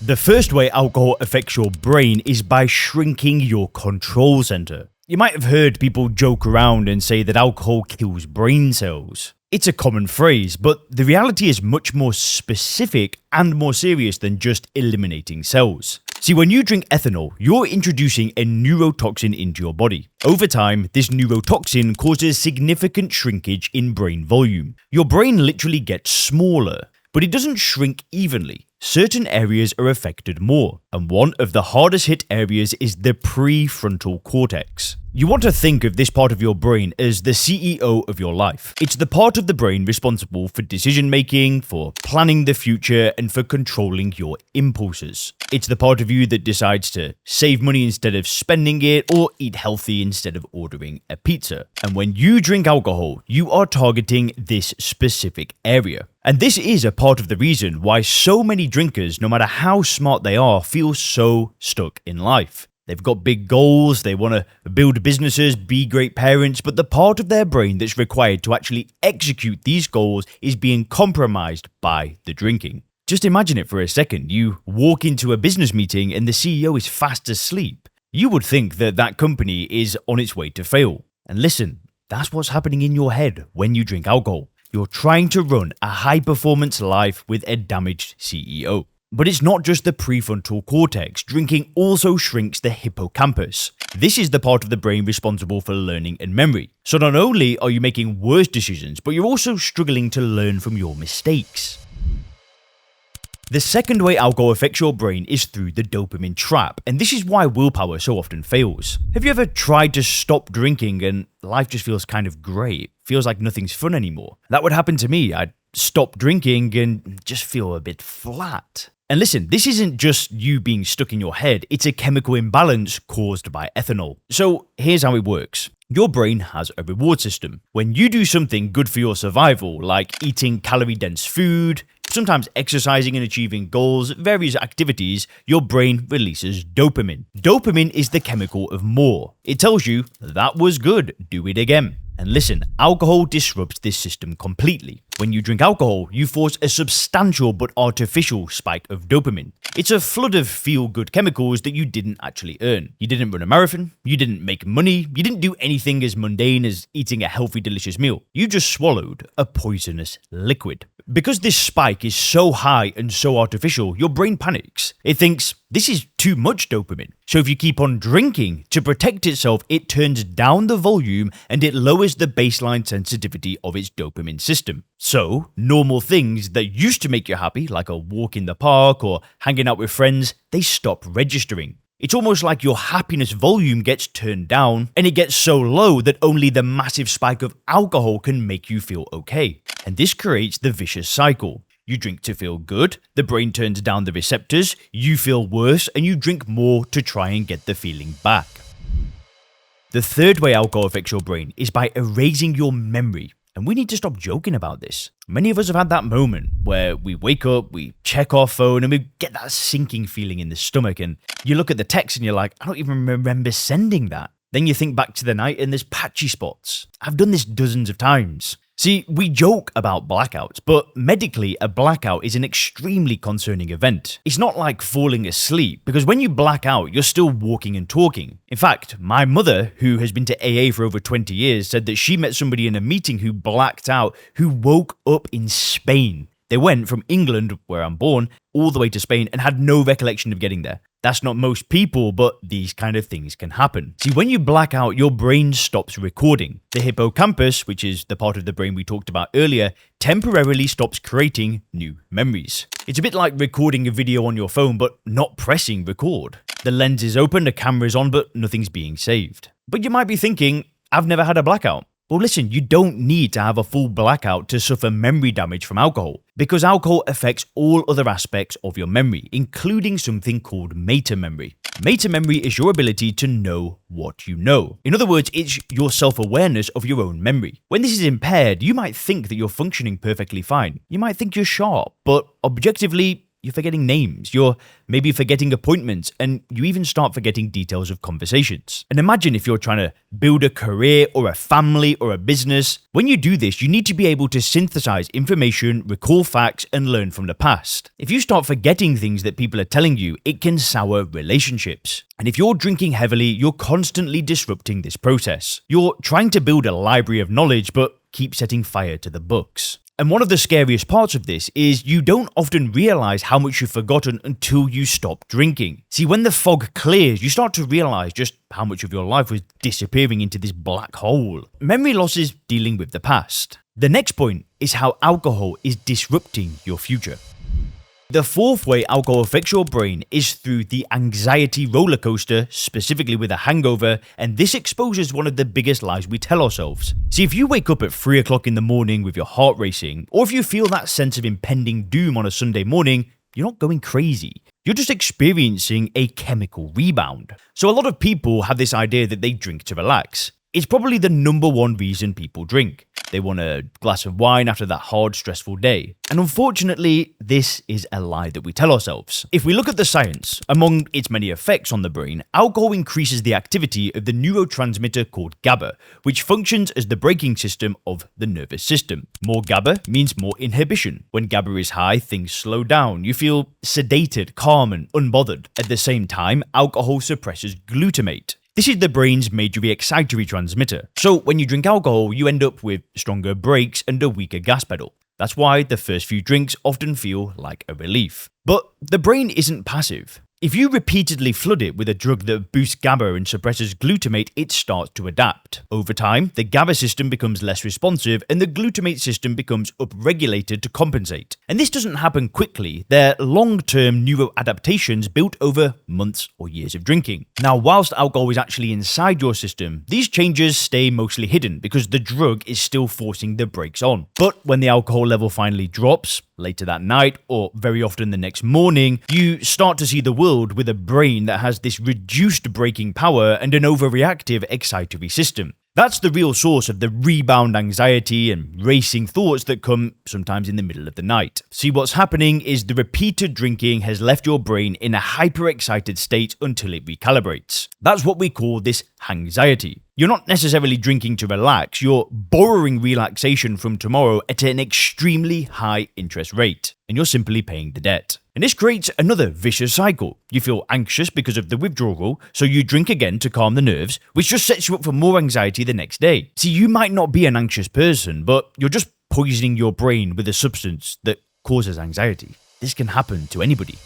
The first way alcohol affects your brain is by shrinking your control center. You might have heard people joke around and say that alcohol kills brain cells. It's a common phrase, but the reality is much more specific and more serious than just eliminating cells. See, when you drink ethanol, you're introducing a neurotoxin into your body. Over time, this neurotoxin causes significant shrinkage in brain volume. Your brain literally gets smaller, but it doesn't shrink evenly. Certain areas are affected more, and one of the hardest hit areas is the prefrontal cortex. You want to think of this part of your brain as the CEO of your life. It's the part of the brain responsible for decision making, for planning the future, and for controlling your impulses. It's the part of you that decides to save money instead of spending it, or eat healthy instead of ordering a pizza. And when you drink alcohol, you are targeting this specific area. And this is a part of the reason why so many drinkers, no matter how smart they are, feel so stuck in life. They've got big goals, they want to build businesses, be great parents, but the part of their brain that's required to actually execute these goals is being compromised by the drinking. Just imagine it for a second. You walk into a business meeting and the CEO is fast asleep. You would think that that company is on its way to fail. And listen, that's what's happening in your head when you drink alcohol. You're trying to run a high-performance life with a damaged CEO. But it's not just the prefrontal cortex. Drinking also shrinks the hippocampus. This is the part of the brain responsible for learning and memory. So not only are you making worse decisions, but you're also struggling to learn from your mistakes. The second way alcohol affects your brain is through the dopamine trap, and this is why willpower so often fails. Have you ever tried to stop drinking and life just feels kind of great? Feels like nothing's fun anymore? That would happen to me. I'd stop drinking and just feel a bit flat. And listen, this isn't just you being stuck in your head, it's a chemical imbalance caused by ethanol. So here's how it works. Your brain has a reward system. When you do something good for your survival, like eating calorie-dense food, sometimes exercising and achieving goals, various activities, your brain releases dopamine. Dopamine is the chemical of more. It tells you, that was good, do it again. And listen, alcohol disrupts this system completely. When you drink alcohol, you force a substantial but artificial spike of dopamine. It's a flood of feel-good chemicals that you didn't actually earn. You didn't run a marathon, you didn't make money, you didn't do anything as mundane as eating a healthy, delicious meal. You just swallowed a poisonous liquid. Because this spike is so high and so artificial, your brain panics. It thinks, this is too much dopamine. So if you keep on drinking, to protect itself, it turns down the volume and it lowers the baseline sensitivity of its dopamine system. So, normal things that used to make you happy, like a walk in the park or hanging out with friends, they stop registering. It's almost like your happiness volume gets turned down, and it gets so low that only the massive spike of alcohol can make you feel okay. And this creates the vicious cycle. You drink to feel good, the brain turns down the receptors, you feel worse, and you drink more to try and get the feeling back. The third way alcohol affects your brain is by erasing your memory. And we need to stop joking about this. Many of us have had that moment where we wake up, we check our phone, and we get that sinking feeling in the stomach, and you look at the text and you're like, I don't even remember sending that. Then you think back to the night and there's patchy spots. I've done this dozens of times. See, we joke about blackouts, but medically, a blackout is an extremely concerning event. It's not like falling asleep, because when you black out, you're still walking and talking. In fact, my mother, who has been to AA for over 20 years, said that she met somebody in a meeting who blacked out, who woke up in Spain. They went from England, where I'm born, all the way to Spain and had no recollection of getting there. That's not most people, but these kind of things can happen. See, when you black out, your brain stops recording. The hippocampus, which is the part of the brain we talked about earlier, temporarily stops creating new memories. It's a bit like recording a video on your phone, but not pressing record. The lens is open, the camera's on, but nothing's being saved. But you might be thinking, I've never had a blackout. Well, listen, you don't need to have a full blackout to suffer memory damage from alcohol, because alcohol affects all other aspects of your memory, including something called meta-memory. Meta-memory is your ability to know what you know. In other words, it's your self-awareness of your own memory. When this is impaired, you might think that you're functioning perfectly fine. You might think you're sharp, but objectively, you're forgetting names, you're maybe forgetting appointments, and you even start forgetting details of conversations. And imagine if you're trying to build a career or a family or a business. When you do this, you need to be able to synthesize information, recall facts, and learn from the past. If you start forgetting things that people are telling you, it can sour relationships. And if you're drinking heavily, you're constantly disrupting this process. You're trying to build a library of knowledge, but keep setting fire to the books. And one of the scariest parts of this is you don't often realize how much you've forgotten until you stop drinking. See, when the fog clears, you start to realize just how much of your life was disappearing into this black hole. Memory loss is dealing with the past. The next point is how alcohol is disrupting your future. The fourth way alcohol affects your brain is through the anxiety roller coaster, specifically with a hangover, and this exposes one of the biggest lies we tell ourselves. See, if you wake up at 3 o'clock in the morning with your heart racing, or if you feel that sense of impending doom on a Sunday morning, you're not going crazy. You're just experiencing a chemical rebound. So a lot of people have this idea that they drink to relax. It's probably the number one reason people drink. They want a glass of wine after that hard, stressful day. And unfortunately, this is a lie that we tell ourselves. If we look at the science, among its many effects on the brain, alcohol increases the activity of the neurotransmitter called GABA, which functions as the braking system of the nervous system. More GABA means more inhibition. When GABA is high, things slow down. You feel sedated, calm, and unbothered. At the same time, alcohol suppresses glutamate. This is the brain's major excitatory transmitter. So when you drink alcohol, you end up with stronger brakes and a weaker gas pedal. That's why the first few drinks often feel like a relief. But the brain isn't passive. If you repeatedly flood it with a drug that boosts GABA and suppresses glutamate, it starts to adapt. Over time, the GABA system becomes less responsive and the glutamate system becomes upregulated to compensate. And this doesn't happen quickly. They're long-term neuroadaptations built over months or years of drinking. Now, whilst alcohol is actually inside your system, these changes stay mostly hidden because the drug is still forcing the brakes on. But when the alcohol level finally drops, later that night or very often the next morning, you start to see the world with a brain that has this reduced braking power and an overreactive excitatory system. That's the real source of the rebound anxiety and racing thoughts that come sometimes in the middle of the night. See, what's happening is the repeated drinking has left your brain in a hyper-excited state until it recalibrates. That's what we call this hangxiety. You're not necessarily drinking to relax, you're borrowing relaxation from tomorrow at an extremely high interest rate, and you're simply paying the debt. And this creates another vicious cycle. You feel anxious because of the withdrawal, so you drink again to calm the nerves, which just sets you up for more anxiety the next day. See, you might not be an anxious person, but you're just poisoning your brain with a substance that causes anxiety. This can happen to anybody.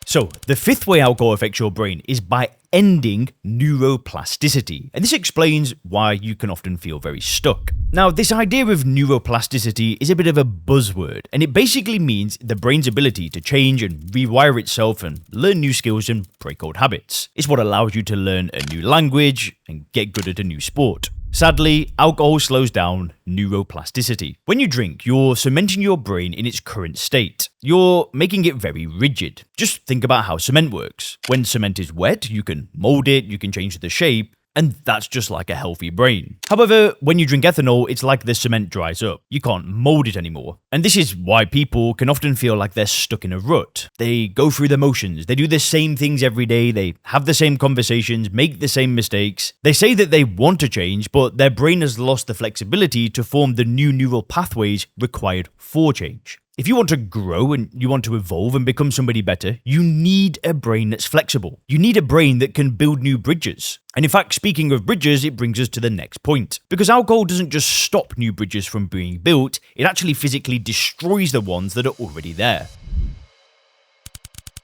So, the fifth way alcohol affects your brain is by ending neuroplasticity. And this explains why you can often feel very stuck. Now, this idea of neuroplasticity is a bit of a buzzword, and it basically means the brain's ability to change and rewire itself and learn new skills and break old habits. It's what allows you to learn a new language and get good at a new sport. Sadly, alcohol slows down neuroplasticity. When you drink, you're cementing your brain in its current state. You're making it very rigid. Just think about how cement works. When cement is wet, you can mold it, you can change the shape, and that's just like a healthy brain. However, when you drink ethanol, it's like the cement dries up. You can't mold it anymore. And this is why people can often feel like they're stuck in a rut. They go through the motions, they do the same things every day, they have the same conversations, make the same mistakes. They say that they want to change, but their brain has lost the flexibility to form the new neural pathways required for change. If you want to grow and you want to evolve and become somebody better, you need a brain that's flexible. You need a brain that can build new bridges. And in fact, speaking of bridges, it brings us to the next point. Because alcohol doesn't just stop new bridges from being built, it actually physically destroys the ones that are already there.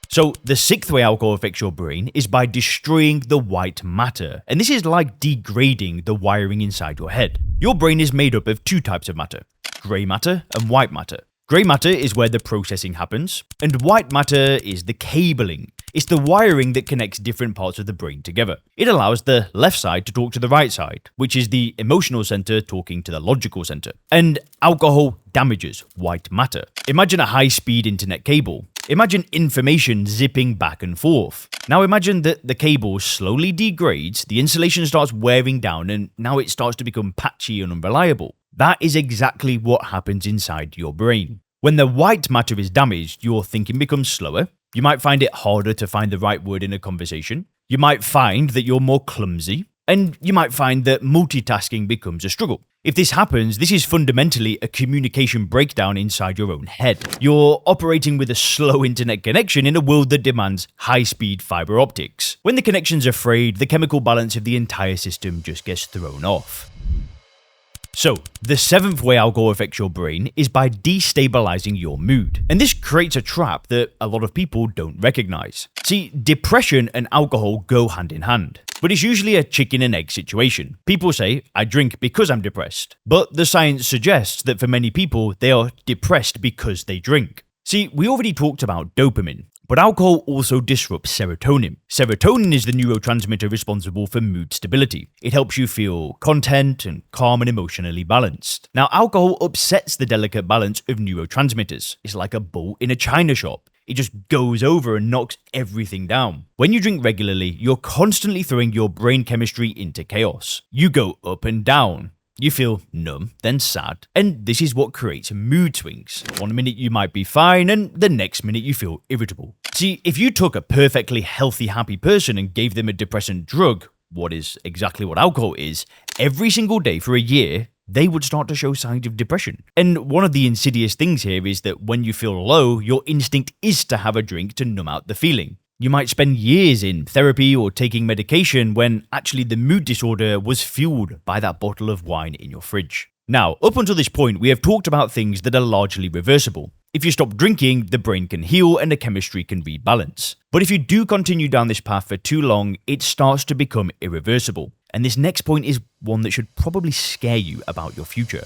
So, the sixth way alcohol affects your brain is by destroying the white matter. And this is like degrading the wiring inside your head. Your brain is made up of two types of matter: grey matter and white matter. Grey matter is where the processing happens, and white matter is the cabling. It's the wiring that connects different parts of the brain together. It allows the left side to talk to the right side, which is the emotional center talking to the logical center. And alcohol damages white matter. Imagine a high-speed internet cable. Imagine information zipping back and forth. Now imagine that the cable slowly degrades, the insulation starts wearing down, and now it starts to become patchy and unreliable. That is exactly what happens inside your brain. When the white matter is damaged, your thinking becomes slower. You might find it harder to find the right word in a conversation. You might find that you're more clumsy. And you might find that multitasking becomes a struggle. If this happens, this is fundamentally a communication breakdown inside your own head. You're operating with a slow internet connection in a world that demands high-speed fiber optics. When the connections are frayed, the chemical balance of the entire system just gets thrown off. So, the seventh way alcohol affects your brain is by destabilizing your mood. And this creates a trap that a lot of people don't recognize. See, depression and alcohol go hand in hand. But it's usually a chicken and egg situation. People say, I drink because I'm depressed. But the science suggests that for many people, they are depressed because they drink. See, we already talked about dopamine. But alcohol also disrupts serotonin. Serotonin is the neurotransmitter responsible for mood stability. It helps you feel content and calm and emotionally balanced. Now, alcohol upsets the delicate balance of neurotransmitters. It's like a bull in a china shop. It just goes over and knocks everything down. When you drink regularly, you're constantly throwing your brain chemistry into chaos. You go up and down. You feel numb, then sad, and this is what creates mood swings. One minute you might be fine, and the next minute you feel irritable. See, if you took a perfectly healthy, happy person and gave them a depressant drug, what is exactly what alcohol is, every single day for a year, they would start to show signs of depression. And one of the insidious things here is that when you feel low, your instinct is to have a drink to numb out the feeling. You might spend years in therapy or taking medication when actually the mood disorder was fueled by that bottle of wine in your fridge. Now, up until this point, we have talked about things that are largely reversible. If you stop drinking, the brain can heal and the chemistry can rebalance. But if you do continue down this path for too long, it starts to become irreversible. And this next point is one that should probably scare you about your future.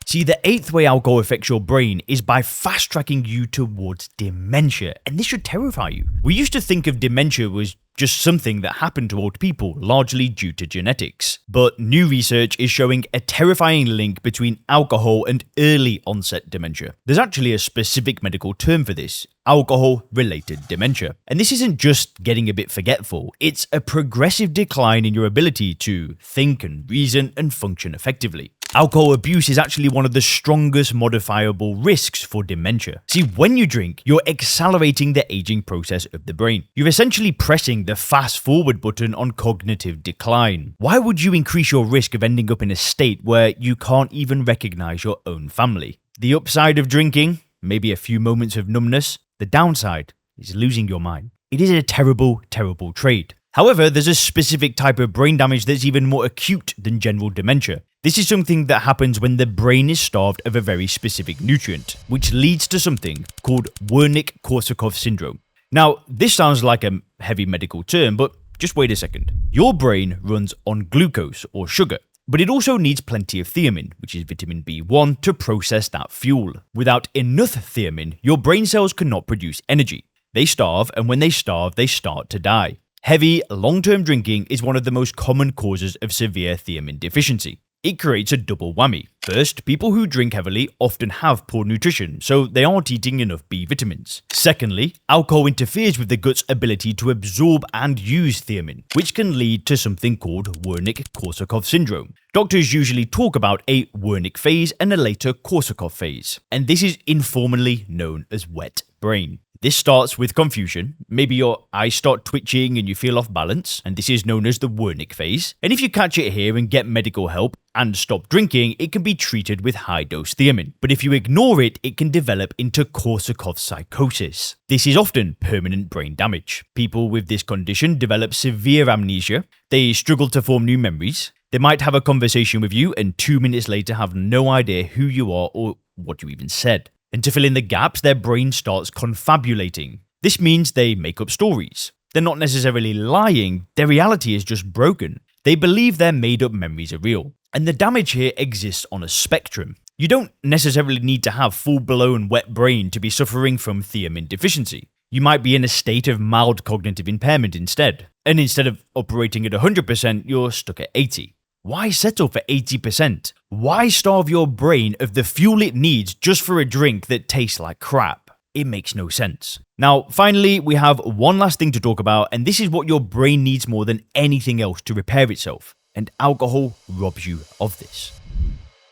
See, the eighth way alcohol affects your brain is by fast-tracking you towards dementia, and this should terrify you. We used to think of dementia was just something that happened to old people, largely due to genetics. But new research is showing a terrifying link between alcohol and early onset dementia. There's actually a specific medical term for this: alcohol-related dementia. And this isn't just getting a bit forgetful, it's a progressive decline in your ability to think and reason and function effectively. Alcohol abuse is actually one of the strongest modifiable risks for dementia. See, when you drink, you're accelerating the aging process of the brain. You're essentially pressing the fast forward button on cognitive decline. Why would you increase your risk of ending up in a state where you can't even recognize your own family? The upside of drinking? Maybe a few moments of numbness. The downside is losing your mind. It is a terrible, terrible trade. However, there's a specific type of brain damage that's even more acute than general dementia. This is something that happens when the brain is starved of a very specific nutrient, which leads to something called Wernicke-Korsakoff Syndrome. Now, this sounds like a heavy medical term, but just wait a second. Your brain runs on glucose or sugar, but it also needs plenty of thiamine, which is vitamin B1, to process that fuel. Without enough thiamine, your brain cells cannot produce energy. They starve, and when they starve, they start to die. Heavy, long-term drinking is one of the most common causes of severe thiamine deficiency. It creates a double whammy. First, people who drink heavily often have poor nutrition, so they aren't eating enough B vitamins. Secondly, alcohol interferes with the gut's ability to absorb and use thiamine, which can lead to something called Wernicke-Korsakoff Syndrome. Doctors usually talk about a Wernicke phase and a later Korsakoff phase, and this is informally known as wet brain. This starts with confusion. Maybe your eyes start twitching and you feel off balance, and this is known as the Wernicke phase. And if you catch it here and get medical help and stop drinking, it can be treated with high-dose thiamine. But if you ignore it, it can develop into Korsakoff psychosis. This is often permanent brain damage. People with this condition develop severe amnesia. They struggle to form new memories. They might have a conversation with you and 2 minutes later have no idea who you are or what you even said. And to fill in the gaps, their brain starts confabulating. This means they make up stories. They're not necessarily lying, their reality is just broken. They believe their made-up memories are real. And the damage here exists on a spectrum. You don't necessarily need to have full-blown wet brain to be suffering from thiamine deficiency. You might be in a state of mild cognitive impairment instead. And instead of operating at 100%, you're stuck at 80%. Why settle for 80%? Why starve your brain of the fuel it needs just for a drink that tastes like crap? It makes no sense. Now, finally, we have one last thing to talk about, and this is what your brain needs more than anything else to repair itself. And alcohol robs you of this.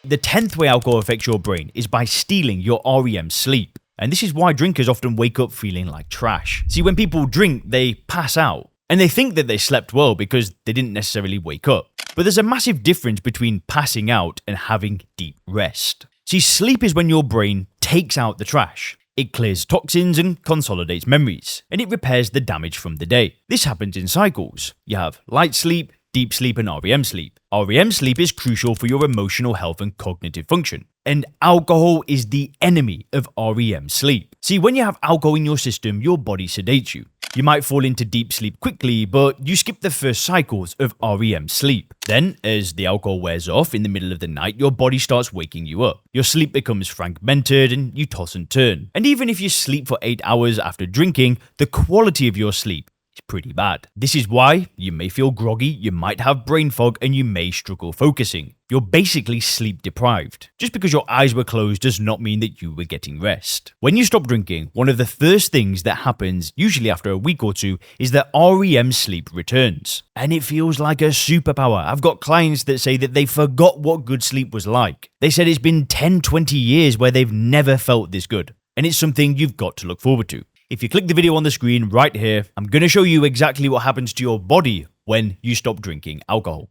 The 10th way alcohol affects your brain is by stealing your REM sleep. And this is why drinkers often wake up feeling like trash. See, when people drink, they pass out. And they think that they slept well because they didn't necessarily wake up. But there's a massive difference between passing out and having deep rest. See, sleep is when your brain takes out the trash. It clears toxins and consolidates memories, and it repairs the damage from the day. This happens in cycles. You have light sleep, deep sleep, and REM sleep. REM sleep is crucial for your emotional health and cognitive function. And alcohol is the enemy of REM sleep. See, when you have alcohol in your system, your body sedates you. You might fall into deep sleep quickly, but you skip the first cycles of REM sleep. Then, as the alcohol wears off in the middle of the night, your body starts waking you up. Your sleep becomes fragmented and you toss and turn. And even if you sleep for 8 hours after drinking, the quality of your sleep is pretty bad. This is why you may feel groggy, you might have brain fog, and you may struggle focusing. You're basically sleep deprived. Just because your eyes were closed does not mean that you were getting rest. When you stop drinking, one of the first things that happens, usually after a week or two, is that REM sleep returns. And it feels like a superpower. I've got clients that say that they forgot what good sleep was like. They said it's been 10-20 years where they've never felt this good. And it's something you've got to look forward to. If you click the video on the screen right here, I'm going to show you exactly what happens to your body when you stop drinking alcohol.